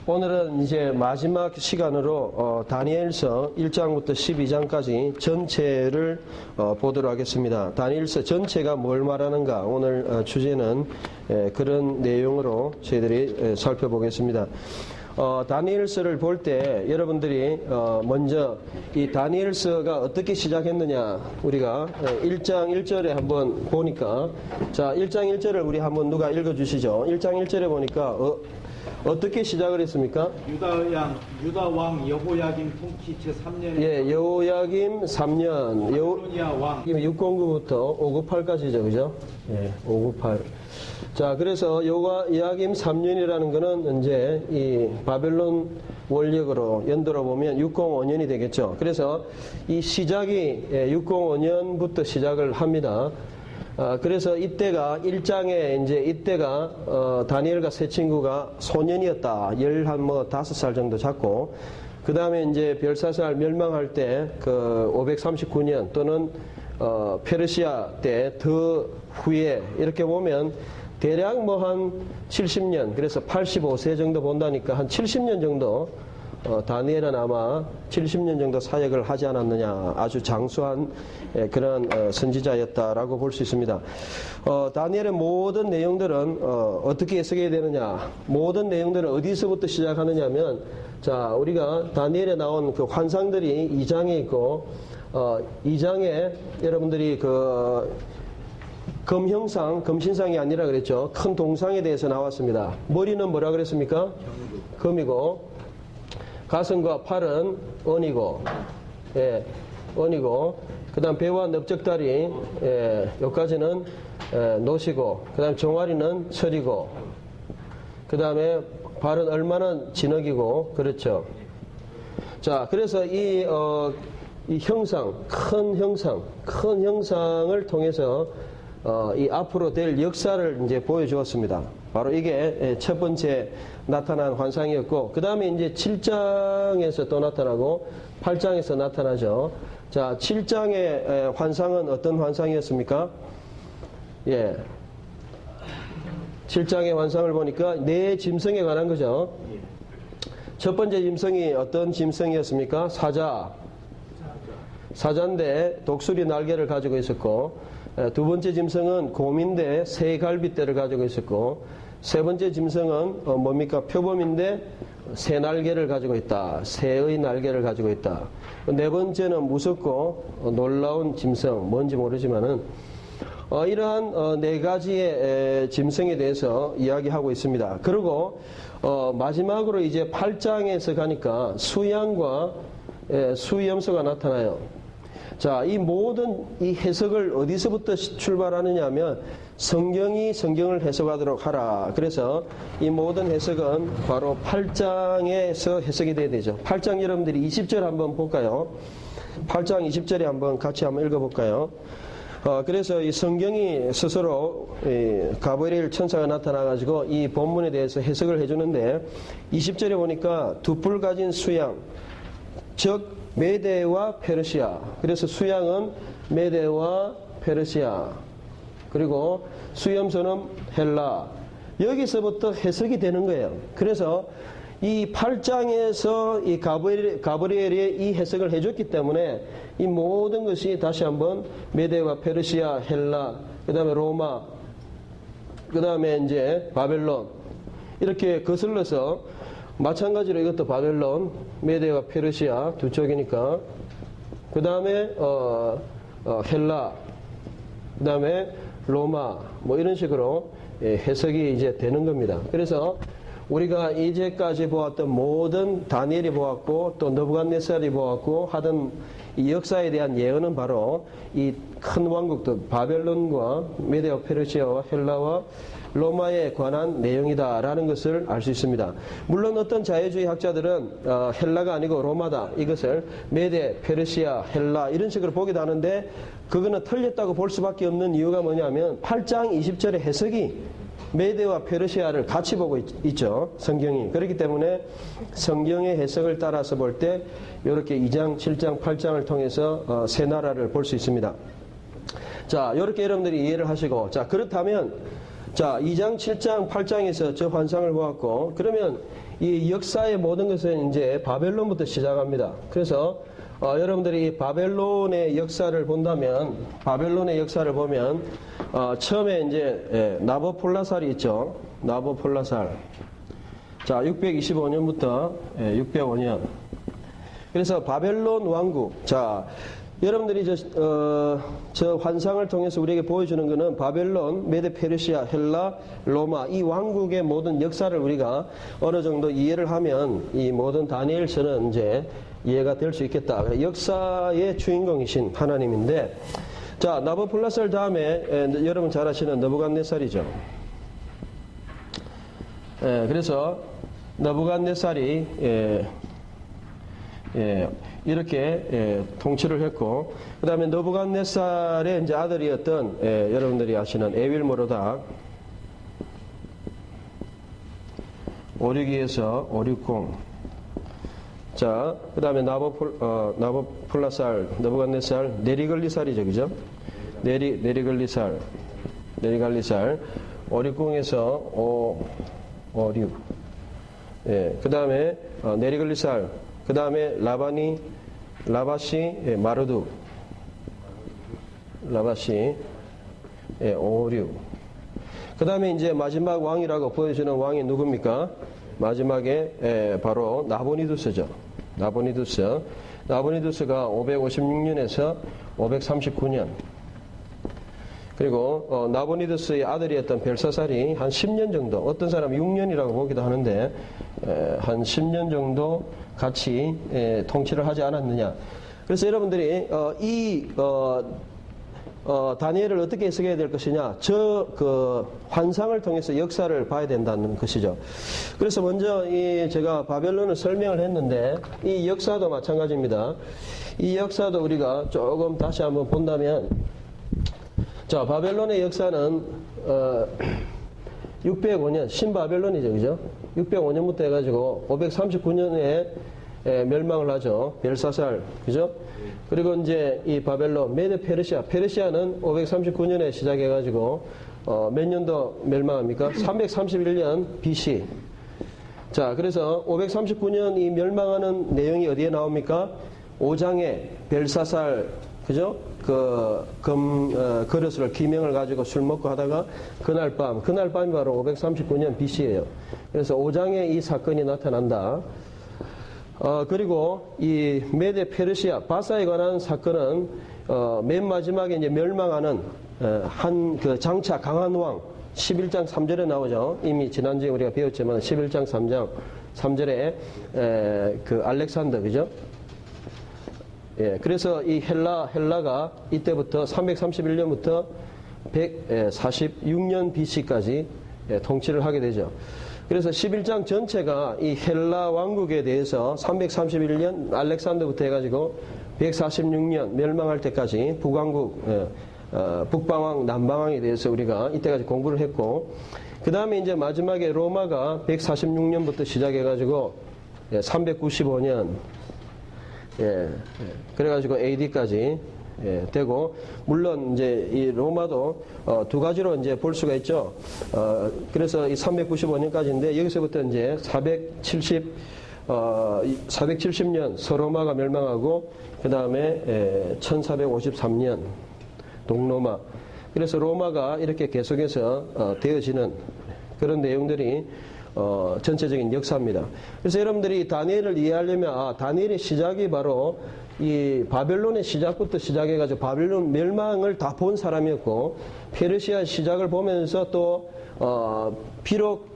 오늘은 이제 마지막 시간으로 다니엘서 1장부터 12장까지 전체를 보도록 하겠습니다. 다니엘서 전체가 뭘 말하는가, 오늘 주제는 그런 내용으로 저희들이 살펴보겠습니다. 다니엘서를 볼 때 여러분들이 먼저 이 다니엘서가 어떻게 시작했느냐, 우리가 1장 1절에 한번 보니까, 자 1장 1절을 우리 한번 누가 읽어주시죠. 1장 1절에 보니까 어떻게 시작을 했습니까? 유다 왕 여호야김 통치 제3년에 예, 여호야김 3년 바빌로니아 왕 609부터 598까지죠, 그죠? 예, 598. 자, 그래서 여호야김 3년이라는 거는 이제 이 바벨론 원력으로 연도로 보면 605년이 되겠죠. 그래서 이 시작이 605년부터 시작을 합니다. 그래서 이때가 1장에 이제 이때가 다니엘과 세 친구가 소년이었다. 15살 정도 잡고, 그 다음에 이제 벨사살 멸망할 때 그 539년 또는 페르시아 때 더 후에 이렇게 보면 대략 뭐 한 70년, 그래서 85세 정도 본다니까 한 70년 정도 다니엘은 아마 70년 정도 사역을 하지 않았느냐, 아주 장수한 그런 선지자였다라고 볼 수 있습니다. 다니엘의 모든 내용들은 어떻게 해석해야 되느냐, 모든 내용들은 어디서부터 시작하느냐 하면, 자, 우리가 다니엘에 나온 그 환상들이 2장에 있고, 2장에 여러분들이 그 금형상, 금신상이 아니라 그랬죠. 큰 동상에 대해서 나왔습니다. 머리는 뭐라 그랬습니까? 금이고, 가슴과 팔은 은이고, 예, 은이고, 그 다음 배와 넓적다리, 예, 여기까지는 노시고, 그 다음 종아리는 철이고, 그 다음에 발은 얼마나 진흙이고, 그렇죠. 자, 그래서 이 형상, 큰 형상을 통해서 이 앞으로 될 역사를 이제 보여주었습니다. 바로 이게 첫 번째 나타난 환상이었고, 그 다음에 이제 7장에서 또 나타나고 8장에서 나타나죠. 자, 7장의 환상은 어떤 환상이었습니까? 예. 7장의 환상을 보니까 네 짐승에 관한 거죠. 첫 번째 짐승이 어떤 짐승이었습니까? 사자인데 독수리 날개를 가지고 있었고, 두 번째 짐승은 곰인데 새 갈빗대를 가지고 있었고, 세 번째 짐승은 뭡니까? 표범인데 새 날개를 가지고 있다. 새의 날개를 가지고 있다. 네 번째는 무섭고 놀라운 짐승, 뭔지 모르지만은 이러한 네 가지의 짐승에 대해서 이야기하고 있습니다. 그리고 마지막으로 이제 8장에서 가니까 수양과 수염소가 나타나요. 자, 이 모든 이 해석을 어디서부터 출발하느냐 하면 성경이 성경을 해석하도록 하라. 그래서 이 모든 해석은 바로 8장에서 해석이 돼야 되죠. 8장 여러분들이 20절 한번 볼까요? 8장 20절에 한번 같이 한번 읽어볼까요? 그래서 이 성경이 스스로 가브리엘 천사가 나타나가지고 이 본문에 대해서 해석을 해주는데, 20절에 보니까 두 뿔 가진 수양, 즉 메대와 페르시아. 그래서 수양은 메대와 페르시아, 그리고 수염소는 헬라. 여기서부터 해석이 되는 거예요. 그래서 이 8장에서 이 가브리엘이 이 해석을 해줬기 때문에 이 모든 것이 다시 한번 메대와 페르시아, 헬라, 그 다음에 로마, 그 다음에 이제 바벨론, 이렇게 거슬러서 마찬가지로 이것도 바벨론, 메대와 페르시아 두 쪽이니까, 그 다음에 헬라, 그 다음에 로마, 뭐 이런 식으로 해석이 이제 되는 겁니다. 그래서 우리가 이제까지 보았던 모든, 다니엘이 보았고 또 느부갓네살이 보았고 하던 이 역사에 대한 예언은 바로 이 큰 왕국들 바벨론과 메대와 페르시아와 헬라와 로마에 관한 내용이다라는 것을 알 수 있습니다. 물론 어떤 자유주의 학자들은 헬라가 아니고 로마다, 이것을 메대, 페르시아, 헬라 이런 식으로 보기도 하는데, 그거는 틀렸다고 볼 수밖에 없는 이유가 뭐냐면 8장 20절의 해석이 메대와 페르시아를 같이 보고 있죠, 성경이. 그렇기 때문에 성경의 해석을 따라서 볼 때 이렇게 2장, 7장, 8장을 통해서 세 나라를 볼 수 있습니다. 자, 이렇게 여러분들이 이해를 하시고, 자, 그렇다면 자, 2장, 7장, 8장에서 저 환상을 보았고, 그러면 이 역사의 모든 것은 이제 바벨론부터 시작합니다. 그래서 여러분들이 이 바벨론의 역사를 본다면, 바벨론의 역사를 보면 처음에 이제 나보폴라살이 있죠. 나보폴라살. 자, 625년부터 605년. 그래서 바벨론 왕국. 자, 여러분들이 저 환상을 통해서 우리에게 보여주는 것은 바벨론, 메데 페르시아, 헬라, 로마 이 왕국의 모든 역사를 우리가 어느 정도 이해를 하면 이 모든 다니엘서는 이제 이해가 될 수 있겠다. 역사의 주인공이신 하나님인데, 자, 나부콜라살 다음에 여러분 잘 아시는 느부갓네살이죠. 그래서 느부갓네살이 이렇게 통치를 했고, 그 다음에 느부갓네살의 이제 아들이었던 여러분들이 아시는 에윌모로닥 562에서 560. 자, 그 다음에 나보폴라살, 느부갓네살, 네리글리살이죠, 그죠? 네리글리살, 560에서 556. 그 다음에 네리글리살, 그 다음에 라바시, 마르두, 라바시, 556. 그 다음에 이제 마지막 왕이라고 보여주는 왕이 누굽니까? 마지막에 바로 나보니두스죠. 나보니두스가 556년에서 539년. 그리고 나보니두스의 아들이었던 벨사살이 한 10년 정도, 어떤 사람은 6년이라고 보기도 하는데 한 10년 정도 같이 통치를 하지 않았느냐. 그래서 여러분들이 다니엘을 어떻게 해석해야 될 것이냐, 그 환상을 통해서 역사를 봐야 된다는 것이죠. 그래서 먼저 제가 바벨론을 설명을 했는데 이 역사도 마찬가지입니다. 이 역사도 우리가 조금 다시 한번 본다면, 자, 바벨론의 역사는 605년 신바벨론이죠, 그죠? 605년부터 해가지고 539년에 멸망을 하죠. 벨사살, 그죠? 그리고 이제 이 바벨론, 메데 페르시아는 539년에 시작해가지고 몇 년도 멸망합니까? 331년 BC. 자, 그래서 539년 이 멸망하는 내용이 어디에 나옵니까? 5장에 벨사살, 그죠? 그릇을 기명을 가지고 술 먹고 하다가 그날 밤이 바로 539년 BC예요. 그래서 5장에 이 사건이 나타난다. 그리고 이 메데 페르시아 바사에 관한 사건은 맨 마지막에 이제 멸망하는 한 그 장차 강한 왕 11장 3절에 나오죠. 이미 지난주에 우리가 배웠지만 11장 3절에 그 알렉산더, 그죠? 그래서 이 헬라가 이때부터 331년부터 146년 BC까지 통치를 하게 되죠. 그래서 11장 전체가 이 헬라 왕국에 대해서 331년 알렉산더부터 해가지고 146년 멸망할 때까지 북왕국, 북방왕, 남방왕에 대해서 우리가 이때까지 공부를 했고, 그 다음에 이제 마지막에 로마가 146년부터 시작해가지고 395년, 그래가지고 AD까지 되고, 물론 이제 이 로마도 두 가지로 이제 볼 수가 있죠. 그래서 이 395년까지인데 여기서부터 이제 470년 서로마가 멸망하고, 그 다음에 1453년 동로마. 그래서 로마가 이렇게 계속해서 되어지는 그런 내용들이 전체적인 역사입니다. 그래서 여러분들이 다니엘을 이해하려면 다니엘의 시작이 바로 이 바벨론의 시작부터 시작해가지고 바벨론 멸망을 다 본 사람이었고, 페르시아 시작을 보면서 또 비록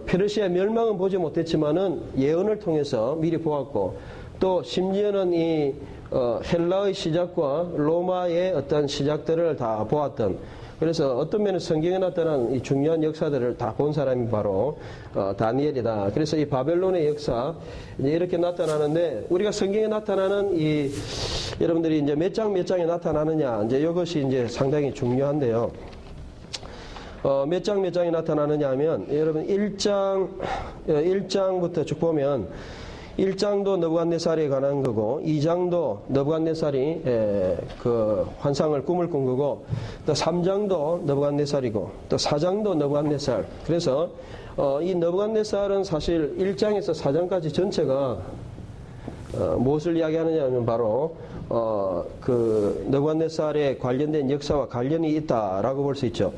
페르시아 멸망은 보지 못했지만은 예언을 통해서 미리 보았고, 또 심지어는 이 헬라의 시작과 로마의 어떤 시작들을 다 보았던, 그래서 어떤 면에서 성경에 나타난 이 중요한 역사들을 다 본 사람이 바로 다니엘이다. 그래서 이 바벨론의 역사 이제 이렇게 나타나는데, 우리가 성경에 나타나는 이 여러분들이 이제 몇 장에 나타나느냐, 이제 이것이 이제 상당히 중요한데요. 몇 장에 나타나느냐 하면, 여러분 1장부터 쭉 보면 1장도 느부갓네살에 관한 거고 2장도 느부갓네살이 그 환상을 꿈을 꾼 거고 또 3장도 느부갓네살이고 또 4장도 느부갓네살. 그래서 이 느부갓네살은 사실 1장에서 4장까지 전체가 무엇을 이야기하느냐 하면 바로 그 느부갓네살에 관련된 역사와 관련이 있다라고 볼 수 있죠.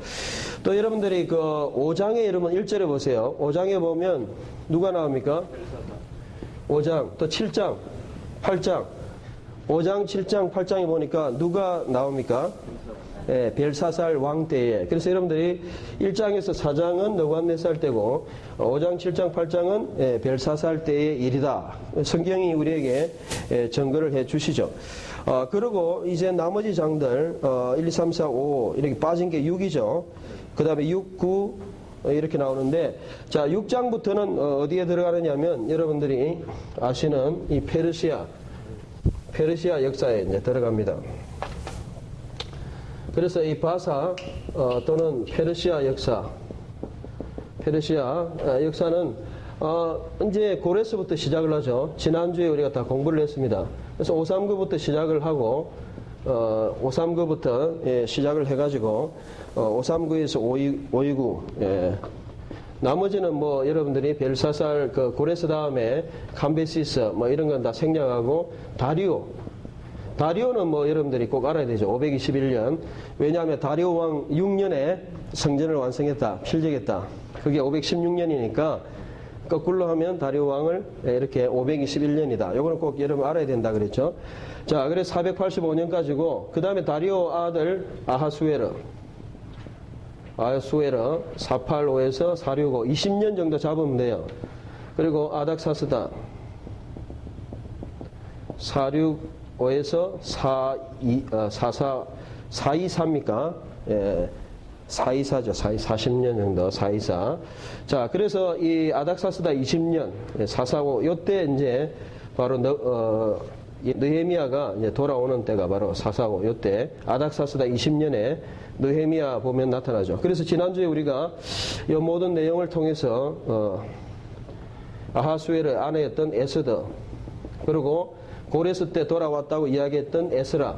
또 여러분들이 그 5장에 여러분 1절에 보세요. 5장에 보면 누가 나옵니까? 5장, 또 7장, 8장. 5장, 7장, 8장에 보니까 누가 나옵니까? 예, 벨사살 왕 때에. 그래서 여러분들이 1장에서 4장은 느부갓네살 때고 5장, 7장, 8장은 벨사살 때의 일이다. 성경이 우리에게 증거를 해 주시죠. 그리고 이제 나머지 장들 1, 2, 3, 4, 5 이렇게 빠진 게 6이죠. 그 다음에 6, 9 이렇게 나오는데 자 6장부터는 어디에 들어가느냐면 여러분들이 아시는 이 페르시아 역사에 이제 들어갑니다. 그래서 이 바사 또는 페르시아 역사는 이제 고레스부터 시작을 하죠. 지난주에 우리가 다 공부를 했습니다. 그래서 539부터 시작을 하고 539부터 시작을 해가지고 539에서 529 나머지는 뭐 여러분들이 벨사살 그 고레스 다음에 감베시스 뭐 이런 건 다 생략하고 다리오는 뭐 여러분들이 꼭 알아야 되죠. 521년. 왜냐하면 다리오 왕 6년에 성전을 완성했다. 필적했다. 그게 516년이니까 거꾸로 하면 다리오 왕을 이렇게 521년이다. 요거는 꼭 여러분 알아야 된다 그랬죠. 자, 그래서 485년까지고 그 다음에 다리오 아들 아하수에르 485에서 465 20년 정도 잡으면 돼요. 그리고 아닥사스다 465에서 424입니까? 예, 424죠. 40년 정도 424. 자, 그래서 이 아닥사스다 20년 445 요때 이제 바로 느헤미야가 이제 돌아오는 때가 바로 445 요때 아닥사스다 20년에 느헤미야 보면 나타나죠. 그래서 지난주에 우리가 이 모든 내용을 통해서 아하수에르 아내였던 에스더 그리고 고레스 때 돌아왔다고 이야기했던 에스라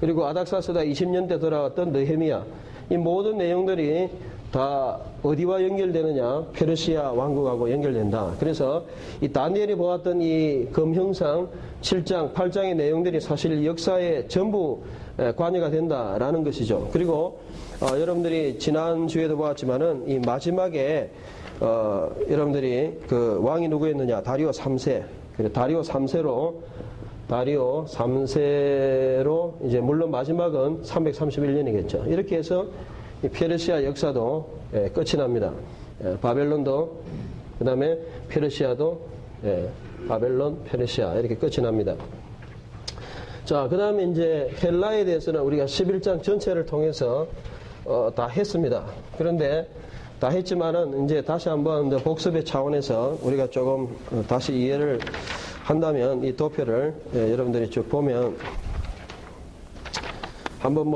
그리고 아닥사스다 20년 때 돌아왔던 느헤미야 이 모든 내용들이 다 어디와 연결되느냐? 페르시아 왕국하고 연결된다. 그래서 이 다니엘이 보았던 이 금형상 7장, 8장의 내용들이 사실 역사에 전부 관여가 된다라는 것이죠. 그리고 여러분들이 지난주에도 보았지만은 이 마지막에 여러분들이 그 왕이 누구였느냐? 다리오 3세. 그래 다리오 3세로 이제 물론 마지막은 331년이겠죠. 이렇게 해서 이 페르시아 역사도 끝이 납니다. 바벨론도 그 다음에 페르시아도 바벨론, 페르시아 이렇게 끝이 납니다. 자, 그 다음에 이제 헬라에 대해서는 우리가 11장 전체를 통해서 다 했습니다. 그런데 다 했지만은 이제 다시 한번 복습의 차원에서 우리가 조금 다시 이해를 한다면 이 도표를 여러분들이 쭉 보면 한번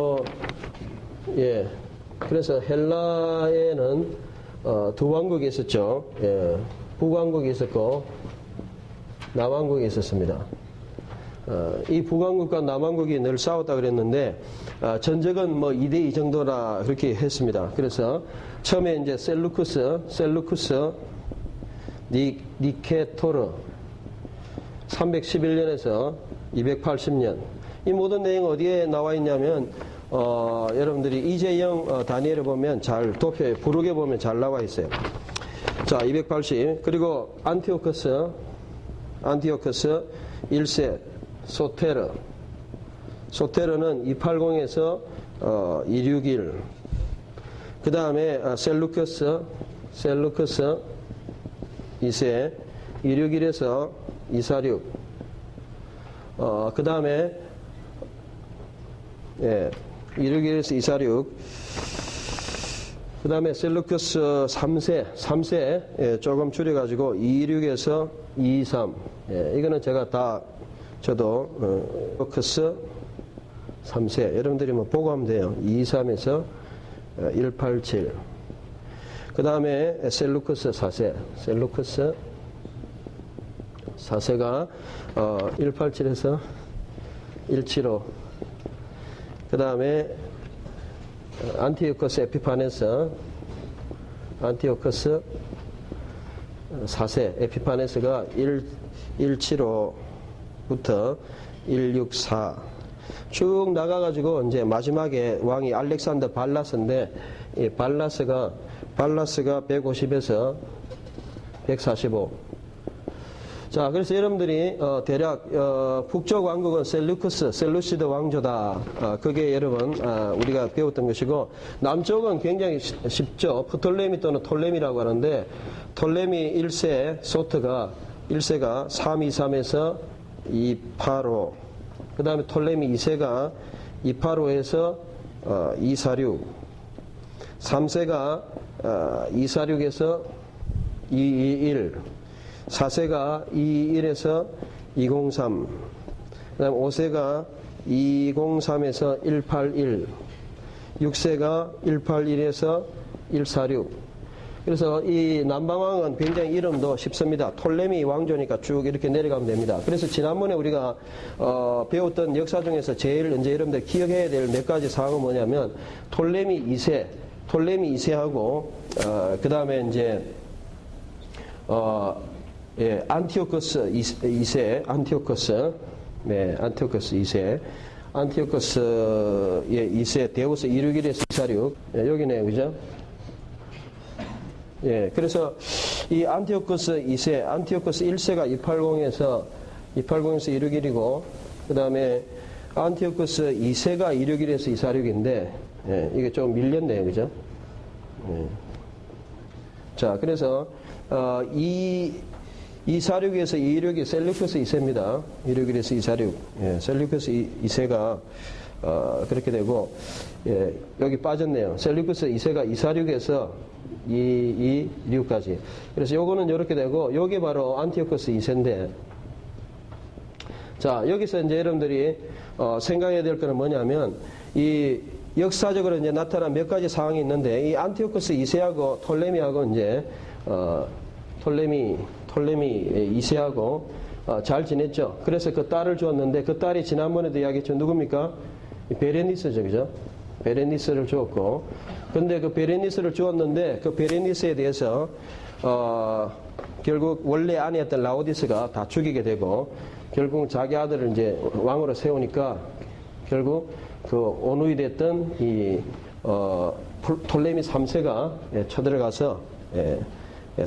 그래서 헬라에는 두 왕국이 있었죠. 북왕국이 있었고 남왕국이 있었습니다. 이 북왕국과 남왕국이 늘 싸웠다 그랬는데 전적은 2대2 정도라 그렇게 했습니다. 그래서 처음에 이제 셀루쿠스 니케토르 311년에서 280년 이 모든 내용 어디에 나와 있냐면 여러분들이 이재영 다니엘을 보면 잘 도표에 부르게 보면 잘 나와 있어요. 자, 280 그리고 안티오커스 1세 소테르는 280에서 261 그 다음에 셀루커스 2세 261에서 246 그 다음에 261에서 246 그 다음에 셀루커스 3세 조금 줄여가지고 226에서 223 이거는 제가 다 저도 셀루커스 3세 여러분들이 보고 하면 돼요. 223에서 187 그 다음에 셀루커스 4세 4세가 187에서 175. 그 다음에 안티오커스 에피파네스 4세 에피파네스가 175부터 164 쭉 나가가지고 이제 마지막에 왕이 알렉산더 발라스인데 이 발라스가 150에서 145. 자, 그래서 여러분들이 대략 북쪽 왕국은 셀루시드 왕조다. 그게 여러분 우리가 배웠던 것이고, 남쪽은 굉장히 쉽죠. 프톨레미 또는 톨레미라고 하는데, 톨레미 1세 소트가 1세가 323에서 285. 그 다음에 톨레미 2세가 285에서 246. 3세가 246에서 221. 4세가 221에서 203, 그 다음 5세가 203에서 181, 6세가 181에서 146. 그래서 이 남방왕은 굉장히 이름도 쉽습니다. 톨레미 왕조니까 쭉 이렇게 내려가면 됩니다. 그래서 지난번에 우리가 배웠던 역사 중에서 제일 이제 여러분들 기억해야 될 몇 가지 사항은 뭐냐면 톨레미 2세하고 그 다음에 이제 안티오커스 2세, 안티오커스 2세, 안티오커스의 2세, 데우스 261에서 246, 여기네요, 그죠? 예, 그래서 이 안티오커스 2세, 안티오커스 1세가 280에서 261이고, 그 다음에 안티오커스 2세가 261에서 246인데, 예, 이게 좀 밀렸네요, 그죠? 예. 자, 그래서, 246에서 226이 셀루커스 2세입니다. 261에서 246. 예, 셀루커스 2세가, 그렇게 되고, 예, 여기 빠졌네요. 셀루커스 2세가 246에서 226까지. 그래서 요거는 이렇게 되고, 요게 바로 안티오커스 2세인데, 자, 여기서 이제 여러분들이, 생각해야 될 거는 뭐냐면, 이 역사적으로 이제 나타난 몇 가지 상황이 있는데, 이 안티오커스 2세하고 톨레미하고 이제, 톨레미 2세하고 잘 지냈죠. 그래서 그 딸을 주었는데 그 딸이 지난번에도 이야기했죠. 누굽니까? 베레니스죠. 그죠? 베레니스를 주었고. 근데 그 베레니스를 주었는데 그 베레니스에 대해서 결국 원래 아내였던 라오디스가 다 죽이게 되고 결국 자기 아들을 이제 왕으로 세우니까 결국 그 온누이 됐던 이 톨레미 3세가 쳐들어가서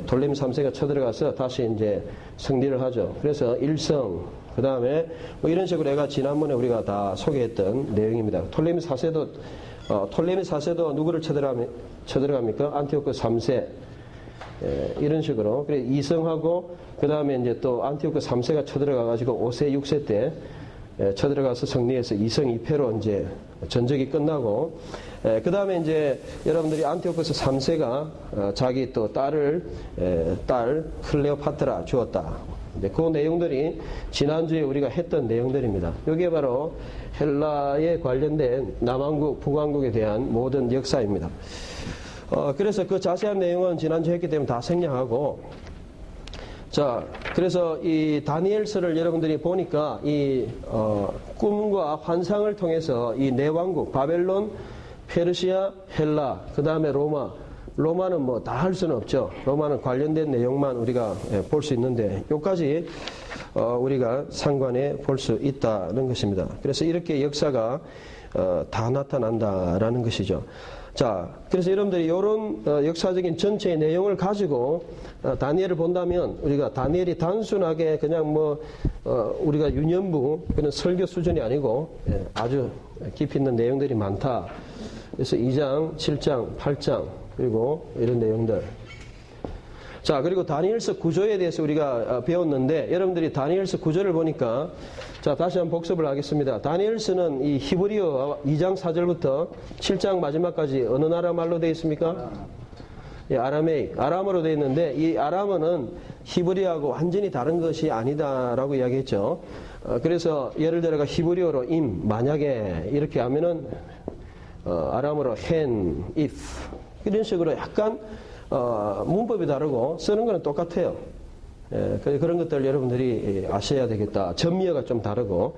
톨레미 3세가 쳐들어가서 다시 이제 승리를 하죠. 그래서 일성, 그 다음에 뭐 이런 식으로 내가 지난번에 우리가 다 소개했던 내용입니다. 톨레미 4세도 누구를 쳐들어갑니까? 안티오커스 3세. 이런 식으로. 그래, 이성하고, 그 다음에 이제 또 안티오커스 3세가 쳐들어가가지고 5세, 6세 때 쳐들어가서 승리해서 2성 2패로 이제 전적이 끝나고, 그 다음에 이제 여러분들이 안티오커스 3세가 자기 또 딸 클레오파트라 주었다. 그 내용들이 지난주에 우리가 했던 내용들입니다. 이게 바로 헬라에 관련된 남왕국, 북왕국에 대한 모든 역사입니다. 그래서 그 자세한 내용은 지난주에 했기 때문에 다 생략하고, 자, 그래서 이 다니엘서를 여러분들이 보니까 이 꿈과 환상을 통해서 이 네 왕국, 바벨론, 페르시아, 헬라, 그 다음에 로마는 뭐 다 할 수는 없죠. 로마는 관련된 내용만 우리가 볼 수 있는데 여기까지 우리가 상관해 볼 수 있다는 것입니다. 그래서 이렇게 역사가 다 나타난다라는 것이죠. 자, 그래서 여러분들이 이런 역사적인 전체의 내용을 가지고 다니엘을 본다면 우리가 다니엘이 단순하게 그냥 뭐 우리가 유년부 그런 설교 수준이 아니고 아주 깊이 있는 내용들이 많다. 그래서 2장, 7장, 8장 그리고 이런 내용들. 자, 그리고 다니엘서 구조에 대해서 우리가 배웠는데 여러분들이 다니엘서 구조를 보니까 자, 다시 한번 복습을 하겠습니다. 다니엘서는 이 히브리어 2장 4절부터 7장 마지막까지 어느 나라 말로 되어 있습니까? 예, 아람에이, 아람어로 되어 있는데 이 아람어는 히브리어하고 완전히 다른 것이 아니다라고 이야기했죠. 그래서 예를 들어가 히브리어로 만약에 이렇게 하면은 아람어로 hen, if 이런 식으로 약간 문법이 다르고 쓰는 거는 똑같아요. 그런 것들 여러분들이 아셔야 되겠다. 전미어가 좀 다르고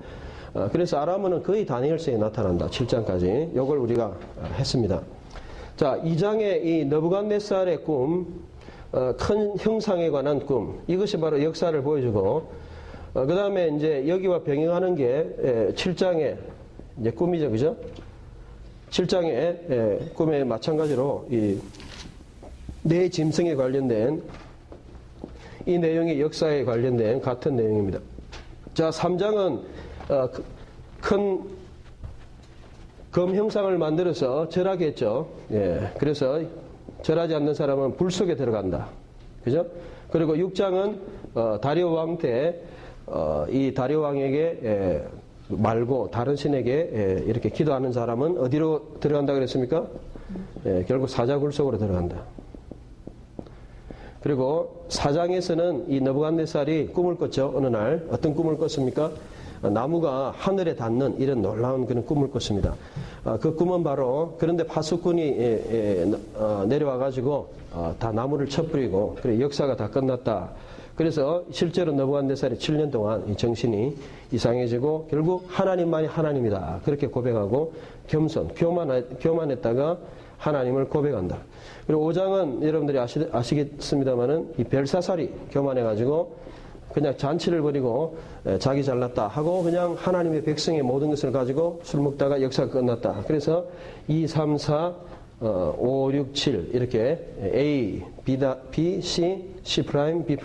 그래서 아람어는 거의 다니엘서에 나타난다. 7장까지. 요걸 우리가 했습니다. 자, 2장의 이 느부갓네살의 꿈, 큰 형상에 관한 꿈, 이것이 바로 역사를 보여주고, 그 다음에 이제 여기와 병행하는 게 7장의 이제 꿈이죠, 그죠? 7장의 꿈에 마찬가지로 이 네 짐승에 관련된 이 내용이 역사에 관련된 같은 내용입니다. 자, 3장은 큰 검 형상을 만들어서 절하게 했죠. 예. 그래서 절하지 않는 사람은 불 속에 들어간다. 그죠? 그리고 6장은 다리오 왕 때 이 다리오 왕에게 말고 다른 신에게 이렇게 기도하는 사람은 어디로 들어간다 그랬습니까? 결국 사자굴 속으로 들어간다. 그리고 4장에서는 이 느부갓네살이 꿈을 꿨죠. 어느 날 어떤 꿈을 꿨습니까? 나무가 하늘에 닿는 이런 놀라운 그런 꿈을 꿨습니다. 그 꿈은 바로 그런데 파수꾼이 내려와가지고 다 나무를 쳐뿌리고 그래 역사가 다 끝났다. 그래서 실제로 느부갓네살이 7년 동안 이 정신이 이상해지고 결국 하나님만이 하나님이다. 그렇게 고백하고 교만했다가 하나님을 고백한다. 그리고 5장은 여러분들이 아시겠습니다만은 이 벨사살이 교만해가지고 그냥 잔치를 벌이고 자기 잘났다 하고 그냥 하나님의 백성의 모든 것을 가지고 술 먹다가 역사가 끝났다. 그래서 2, 3, 4, 5, 6, 7 이렇게 A, B, C, C', B',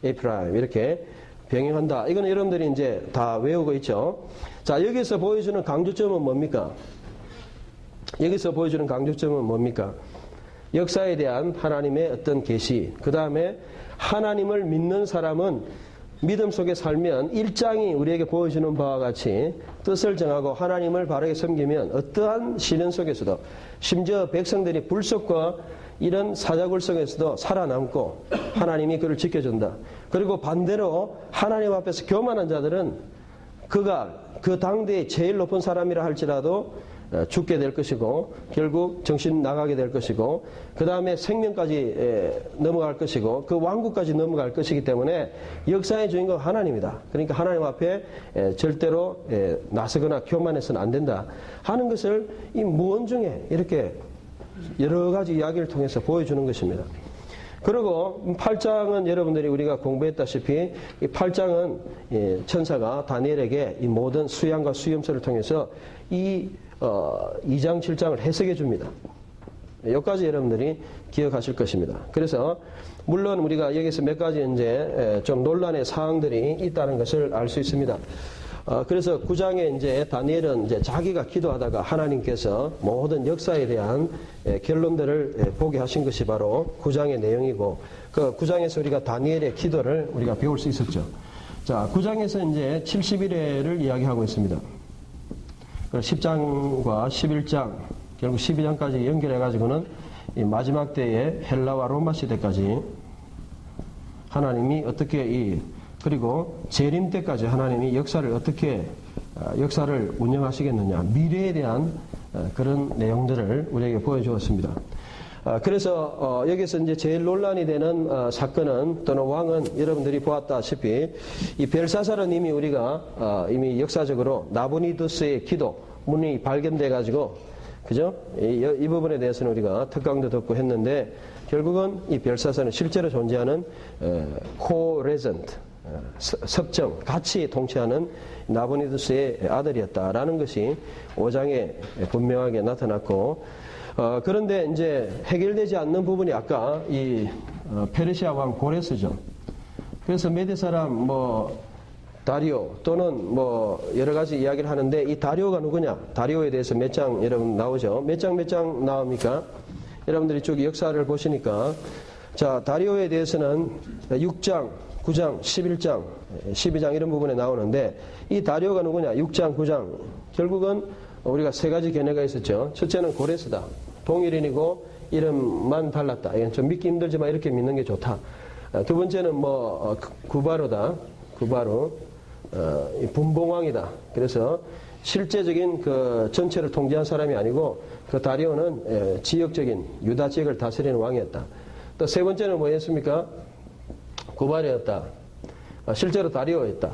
A' 이렇게 병행한다. 이건 여러분들이 이제 다 외우고 있죠. 자, 여기서 보여주는 강조점은 뭡니까? 여기서 보여주는 강조점은 뭡니까? 역사에 대한 하나님의 어떤 계시, 그 다음에 하나님을 믿는 사람은 믿음 속에 살면 1장이 우리에게 보여주는 바와 같이 뜻을 정하고 하나님을 바르게 섬기면 어떠한 시련 속에서도 심지어 백성들이 불속과 이런 사자굴 속에서도 살아남고 하나님이 그를 지켜준다. 그리고 반대로 하나님 앞에서 교만한 자들은 그가 그 당대의 제일 높은 사람이라 할지라도 죽게 될 것이고 결국 정신 나가게 될 것이고 그 다음에 생명까지 넘어갈 것이고 그 왕국까지 넘어갈 것이기 때문에 역사의 주인공 하나님이다. 그러니까 하나님 앞에 절대로 나서거나 교만해서는 안 된다 하는 것을 이 무언 중에 이렇게 여러 가지 이야기를 통해서 보여주는 것입니다. 그리고 8장은 여러분들이 우리가 공부했다시피 이 8장은 천사가 다니엘에게 이 모든 수양과 수염소를 통해서 이 2장 7장을 해석해 줍니다. 여기까지 여러분들이 기억하실 것입니다. 그래서 물론 우리가 여기서 몇 가지 이제 좀 논란의 사항들이 있다는 것을 알 수 있습니다. 그래서 9장에 이제 다니엘은 이제 자기가 기도하다가 하나님께서 모든 역사에 대한 결론들을 보게 하신 것이 바로 9장의 내용이고 그 9장에서 우리가 다니엘의 기도를 우리가 배울 수 있었죠. 자, 9장에서 이제 70일회를 이야기하고 있습니다. 10장과 11장, 결국 12장까지 연결해가지고는 이 마지막 때에 헬라와 로마 시대까지 하나님이 어떻게 그리고 재림 때까지 하나님이 역사를 어떻게 역사를 운영하시겠느냐, 미래에 대한 그런 내용들을 우리에게 보여주었습니다. 그래서 여기서 이제 제일 논란이 되는 사건은 또는 왕은 여러분들이 보았다시피 이 벨사살은 이미 우리가 이미 역사적으로 나보니두스의 기도 문이 발견돼 가지고 그죠? 이 부분에 대해서는 우리가 특강도 듣고 했는데 결국은 이 벨사살은 실제로 존재하는 코레전트 섭정 같이 통치하는 나보니두스의 아들이었다라는 것이 5장에 분명하게 나타났고 그런데 이제 해결되지 않는 부분이 아까 이 페르시아 왕 고레스죠. 그래서 메대 사람 다리오 또는 여러 가지 이야기를 하는데 이 다리오가 누구냐? 다리오에 대해서 몇 장 여러분 나오죠. 몇 장 나옵니까? 여러분들이 쭉 역사를 보시니까 자, 다리오에 대해서는 6장, 9장, 11장, 12장 이런 부분에 나오는데 이 다리오가 누구냐? 6장, 9장. 결국은 우리가 세 가지 견해가 있었죠. 첫째는 고레스다. 동일인이고 이름만 달랐다. 이건 좀 믿기 힘들지만 이렇게 믿는 게 좋다. 두 번째는 구바로다. 구바로. 분봉왕이다. 그래서 실제적인 그 전체를 통제한 사람이 아니고 그 다리오는 지역적인 유다 지역을 다스리는 왕이었다. 또 세 번째는 뭐였습니까? 구발이었다. 실제로 다리오였다.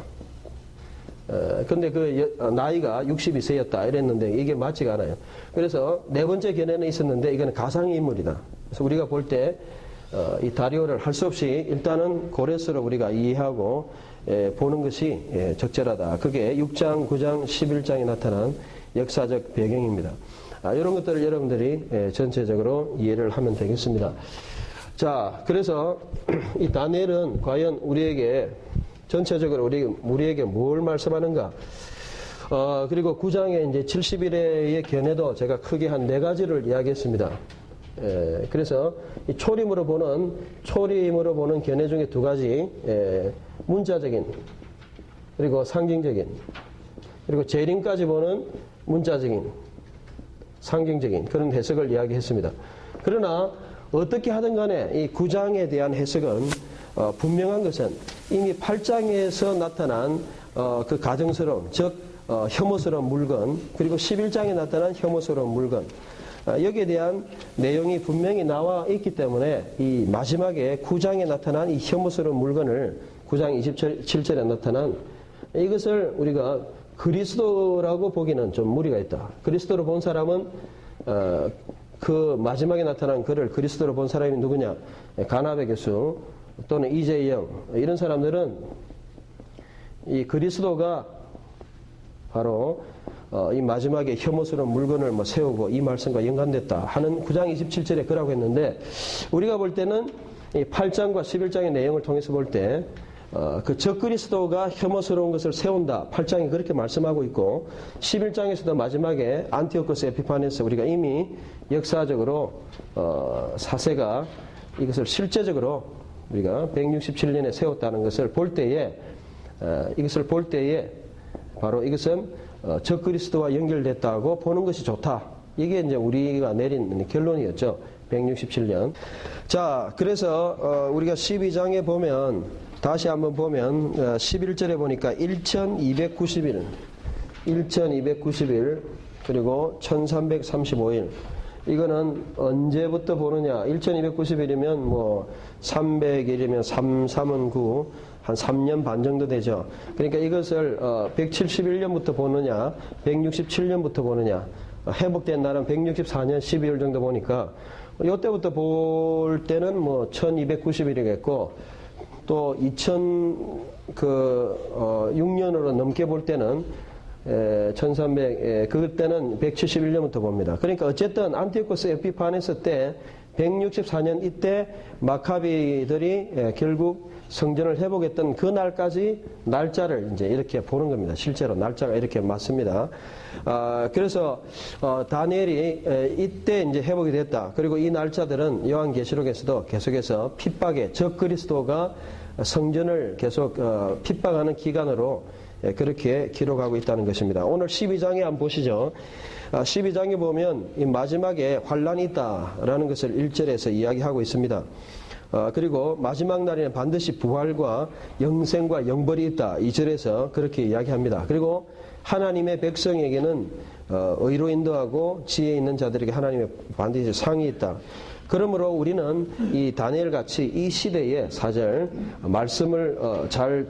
근데 그 나이가 62세였다 이랬는데 이게 맞지가 않아요. 그래서 네 번째 견해는 있었는데 이거는 가상인물이다. 그래서 우리가 볼 때 이 다리오를 할 수 없이 일단은 고레스로 우리가 이해하고 보는 것이 적절하다. 그게 6장, 9장, 11장에 나타난 역사적 배경입니다. 이런 것들을 여러분들이 전체적으로 이해를 하면 되겠습니다. 자, 그래서 이 다니엘은 과연 우리에게 전체적으로 우리에게 뭘 말씀하는가? 그리고 9장에 이제 70일의 견해도 제가 크게 한 4가지를 이야기했습니다. 그래서 이 초림으로 보는 견해 중에 2가지, 문자적인, 그리고 상징적인, 그리고 재림까지 보는 문자적인, 상징적인 그런 해석을 이야기했습니다. 그러나 어떻게 하든 간에 이 9장에 대한 해석은 분명한 것은 이미 8장에서 나타난 그 가정스러움, 즉 혐오스러운 물건, 그리고 11장에 나타난 혐오스러운 물건, 여기에 대한 내용이 분명히 나와 있기 때문에 이 마지막에 9장에 나타난 이 혐오스러운 물건을 9장 27절에 나타난 이것을 우리가 그리스도라고 보기는 좀 무리가 있다. 그리스도로 본 사람은 그 마지막에 나타난 그를 그리스도로 본 사람이 누구냐? 가나베 교수 또는 이재영 이런 사람들은 이 그리스도가 바로 이 마지막에 혐오스러운 물건을 세우고 이 말씀과 연관됐다 하는 9장 27절에 그라고 했는데 우리가 볼 때는 이 8장과 11장의 내용을 통해서 볼 때 그 적그리스도가 혐오스러운 것을 세운다. 8장이 그렇게 말씀하고 있고 11장에서도 마지막에 안티오코스 에피파네스 우리가 이미 역사적으로 사세가 이것을 실제적으로 우리가 167년에 세웠다는 것을 볼 때에 바로 이것은 적그리스도와 연결됐다고 보는 것이 좋다. 이게 이제 우리가 내린 결론이었죠. 167년. 자, 그래서 우리가 12장에 보면 다시 한번 보면 11절에 보니까 1290일 그리고 1335일 이거는 언제부터 보느냐 1290일이면 300일이면 3은 9 한 3년 반 정도 되죠. 그러니까 이것을 171년부터 보느냐 167년부터 보느냐 회복된 날은 164년 12월 정도 보니까 이때부터 볼 때는 1290일이겠고 또 2006년으로 넘게 볼 때는 1300 그때는 171년부터 봅니다. 그러니까 어쨌든 안티오코스 에피파네스 때 164년 이때 마카비들이 결국 성전을 회복했던 그 날까지 날짜를 이제 이렇게 보는 겁니다. 실제로 날짜가 이렇게 맞습니다. 그래서 다니엘이 이때 이제 회복이 됐다. 그리고 이 날짜들은 요한계시록에서도 계속해서 핍박의 적그리스도가 성전을 계속 핍박하는 기간으로 그렇게 기록하고 있다는 것입니다. 오늘 12장에 한번 보시죠. 12장에 보면 이 마지막에 환란이 있다라는 것을 1절에서 이야기하고 있습니다. 그리고 마지막 날에는 반드시 부활과 영생과 영벌이 있다. 2절에서 그렇게 이야기합니다. 그리고 하나님의 백성에게는 의로 인도하고 지혜 있는 자들에게 하나님의 반드시 상이 있다. 그러므로 우리는 이 다니엘 같이 이 시대의 사절 말씀을 잘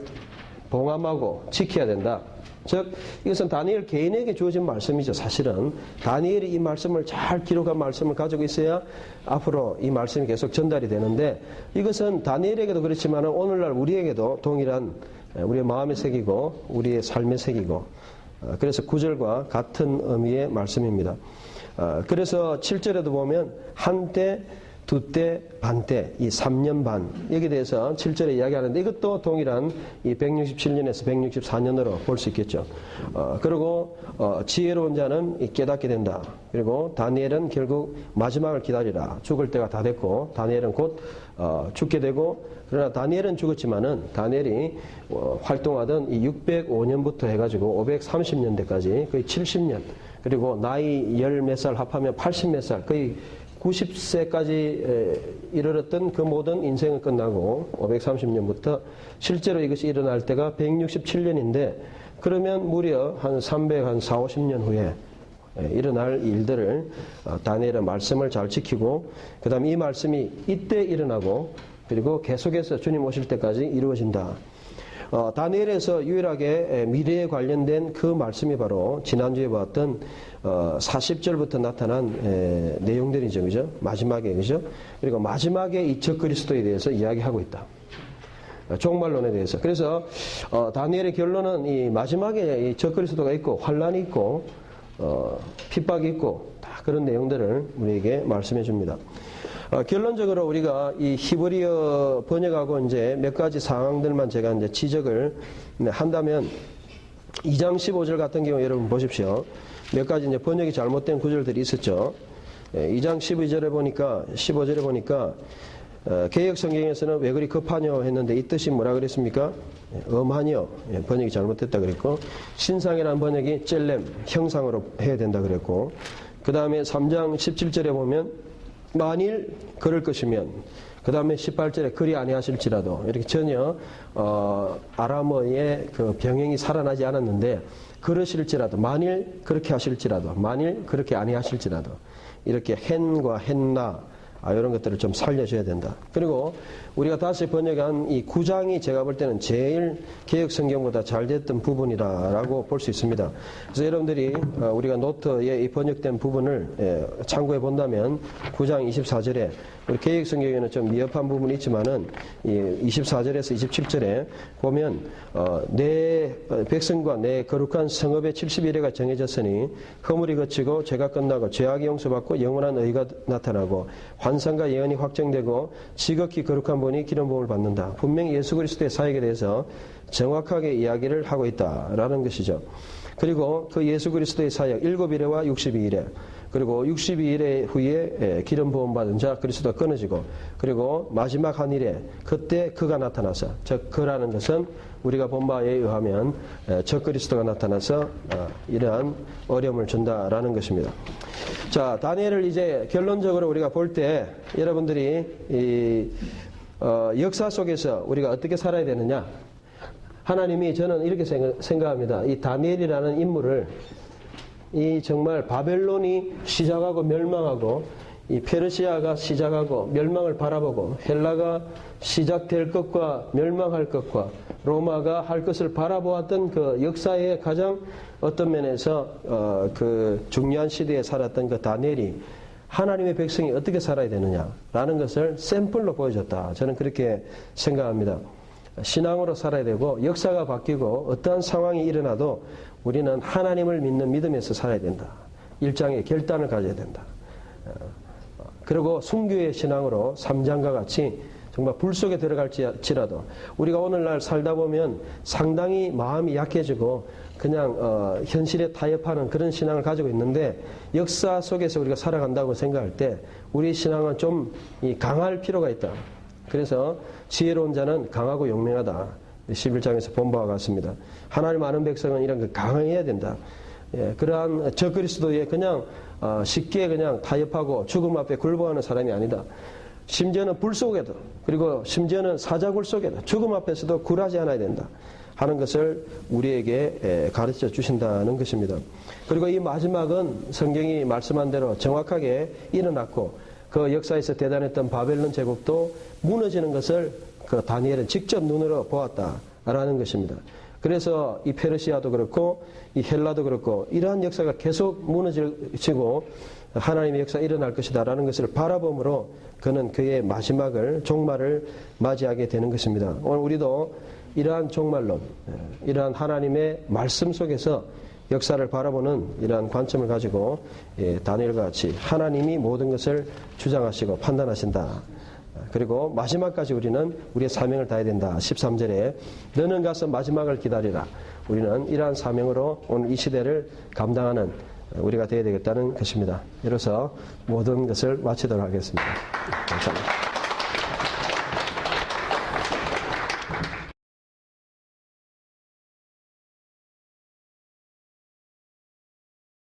봉함하고 지켜야 된다. 즉 이것은 다니엘 개인에게 주어진 말씀이죠. 사실은 다니엘이 이 말씀을 잘 기록한 말씀을 가지고 있어야 앞으로 이 말씀이 계속 전달이 되는데 이것은 다니엘에게도 그렇지만 오늘날 우리에게도 동일한 우리의 마음에 새기고 우리의 삶에 새기고 그래서 9절과 같은 의미의 말씀입니다. 그래서 7절에도 보면 한때 두때, 반때, 이 3년 반, 여기에 대해서 7절에 이야기하는데 이것도 동일한 이 167년에서 164년으로 볼 수 있겠죠. 그리고 지혜로운 자는 깨닫게 된다. 그리고 다니엘은 결국 마지막을 기다리라. 죽을 때가 다 됐고, 다니엘은 곧 죽게 되고, 그러나 다니엘은 죽었지만은 다니엘이 활동하던 이 605년부터 해가지고 530년대까지 거의 70년, 그리고 나이 열 몇 살 합하면 80 몇 살, 거의 90세까지 이르렀던 그 모든 인생은 끝나고 530년부터 실제로 이것이 일어날 때가 167년인데 그러면 무려 한 50년 후에 일어날 일들을 다니엘의 말씀을 잘 지키고 그 다음에 이 말씀이 이때 일어나고 그리고 계속해서 주님 오실 때까지 이루어진다. 다니엘에서 유일하게 미래에 관련된 그 말씀이 바로 지난주에 봤던 40절부터 나타난 내용들이죠. 그죠? 마지막에, 그죠? 그리고 마지막에 이 적그리스도에 대해서 이야기하고 있다. 종말론에 대해서. 그래서 다니엘의 결론은 이 마지막에 이 적그리스도가 있고 환란이 있고 핍박이 있고 다 그런 내용들을 우리에게 말씀해 줍니다. 결론적으로 우리가 이 히브리어 번역하고 이제 몇 가지 상황들만 제가 이제 지적을 한다면 2장 15절 같은 경우 여러분 보십시오. 몇 가지 이제 번역이 잘못된 구절들이 있었죠. 2장 15절에 보니까 개역 성경에서는 왜 그리 급하뇨 했는데 이 뜻이 뭐라 그랬습니까? 엄하뇨. 번역이 잘못됐다 그랬고, 신상이라는 번역이 젤렘, 형상으로 해야 된다 그랬고, 그 다음에 3장 17절에 보면 만일 그럴 것이면, 그 다음에 18절에 그리 아니하실지라도, 이렇게 전혀 아람어의 그 병행이 살아나지 않았는데, 그러실지라도, 만일 그렇게 하실지라도, 만일 그렇게 아니하실지라도, 이렇게 헨과 헨나 이런 것들을 좀 살려줘야 된다. 그리고 우리가 다시 번역한 이 9장이 제가 볼 때는 제일 개역 성경보다 잘 됐던 부분이라고 볼 수 있습니다. 그래서 여러분들이 우리가 노트에 이 번역된 부분을 참고해 본다면 9장 24절에 우리 개역 성경에는 좀 미흡한 부분이 있지만은 이 24절에서 27절에 보면 내 백성과 내 거룩한 성읍의 70일회가 정해졌으니 허물이 그치고 죄가 끝나고 죄악이 용서받고 영원한 의가 나타나고 환상과 예언이 확정되고 지극히 거룩한 분이 기름 부음을 받는다. 분명히 예수 그리스도의 사역에 대해서 정확하게 이야기를 하고 있다라는 것이죠. 그리고 그 예수 그리스도의 사역 7일회와 62일회, 그리고 62일회 후에 기름 부음 받은 자 그리스도가 끊어지고, 그리고 마지막 한 일에 그때 그가 나타나서, 즉 그라는 것은 우리가 본 바에 의하면 적 그리스도가 나타나서 이러한 어려움을 준다라는 것입니다. 자, 다니엘을 이제 결론적으로 우리가 볼 때 여러분들이 이 역사 속에서 우리가 어떻게 살아야 되느냐, 하나님이 저는 이렇게 생각합니다. 이 다니엘이라는 인물을 이 정말 바벨론이 시작하고 멸망하고 이 페르시아가 시작하고 멸망을 바라보고 헬라가 시작될 것과 멸망할 것과 로마가 할 것을 바라보았던 그 역사의 가장 어떤 면에서 그 중요한 시대에 살았던 그 다니엘이 하나님의 백성이 어떻게 살아야 되느냐라는 것을 샘플로 보여줬다. 저는 그렇게 생각합니다. 신앙으로 살아야 되고 역사가 바뀌고 어떠한 상황이 일어나도 우리는 하나님을 믿는 믿음에서 살아야 된다. 일장의 결단을 가져야 된다. 그리고 순교의 신앙으로 3장과 같이 정말 불 속에 들어갈지라도 우리가 오늘날 살다 보면 상당히 마음이 약해지고 그냥 현실에 타협하는 그런 신앙을 가지고 있는데, 역사 속에서 우리가 살아간다고 생각할 때 우리 신앙은 좀 강할 필요가 있다. 그래서 지혜로운 자는 강하고 용맹하다. 11장에서 본 바와 같습니다. 하나님 아는 백성은 이런 거 강해야 된다. 그러한 적그리스도에 그냥 쉽게 그냥 타협하고 죽음 앞에 굴복하는 사람이 아니다. 심지어는 불 속에도, 그리고 심지어는 사자굴 속에도 죽음 앞에서도 굴하지 않아야 된다 하는 것을 우리에게 가르쳐 주신다는 것입니다. 그리고 이 마지막은 성경이 말씀한 대로 정확하게 일어났고, 그 역사에서 대단했던 바벨론 제국도 무너지는 것을 그 다니엘은 직접 눈으로 보았다라는 것입니다. 그래서 이 페르시아도 그렇고 이 헬라도 그렇고 이러한 역사가 계속 무너지고 하나님의 역사가 일어날 것이다라는 것을 바라봄으로 그는 그의 마지막을, 종말을 맞이하게 되는 것입니다. 오늘 우리도 이러한 종말론, 이러한 하나님의 말씀 속에서 역사를 바라보는 이러한 관점을 가지고 다니엘과 같이 하나님이 모든 것을 주장하시고 판단하신다. 그리고 마지막까지 우리는 우리의 사명을 다해야 된다. 13절에 너는 가서 마지막을 기다리라. 우리는 이러한 사명으로 오늘 이 시대를 감당하는 우리가 되어야 되겠다는 것입니다. 이로써 모든 것을 마치도록 하겠습니다. 감사합니다.